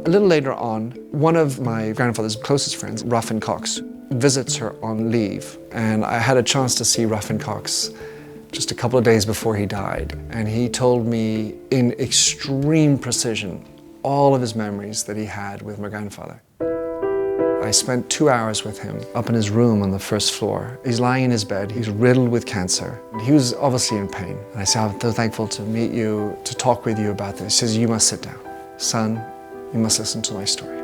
A little later on, one of my grandfather's closest friends, Ruffin Cox, visits her on leave. And I had a chance to see Ruffin Cox just a couple of days before he died. And he told me in extreme precision all of his memories that he had with my grandfather. I spent 2 hours with him up in his room on the first floor. He's lying in his bed. He's riddled with cancer. He was obviously in pain. And I said, I'm so thankful to meet you, to talk with you about this. He says, you must sit down. Son, you must listen to my story.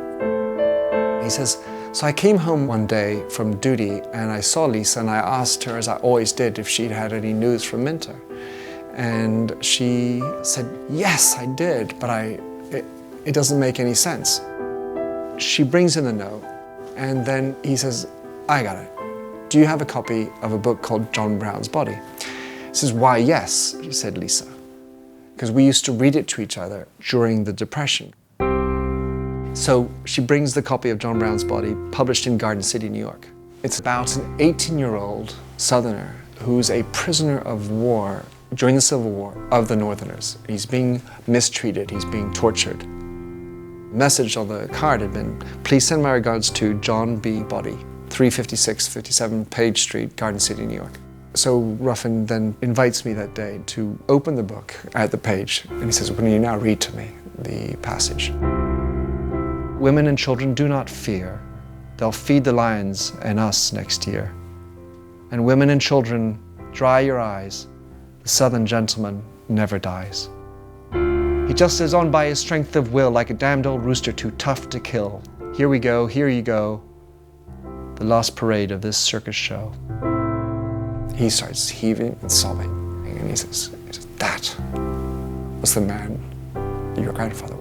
He says, so I came home one day from duty and I saw Lisa and I asked her, as I always did, if she'd had any news from Minter. And she said, yes, I did, but it doesn't make any sense. She brings in a note and then he says, I got it. Do you have a copy of a book called John Brown's Body? He says, why, yes, said Lisa, because we used to read it to each other during the Depression. So she brings the copy of John Brown's Body, published in Garden City, New York. It's about an 18-year-old Southerner who's a prisoner of war during the Civil War of the Northerners. He's being mistreated, he's being tortured. The message on the card had been, please send my regards to John B. Body, 356-57 Page Street, Garden City, New York. So Ruffin then invites me that day to open the book at the page, and he says, will you now read to me the passage? Women and children do not fear. They'll feed the lions and us next year. And women and children, dry your eyes. The Southern gentleman never dies. He just lives on by his strength of will, like a damned old rooster too tough to kill. Here we go, here you go, the last parade of this circus show. He starts heaving and sobbing, and he says, that was the man your grandfather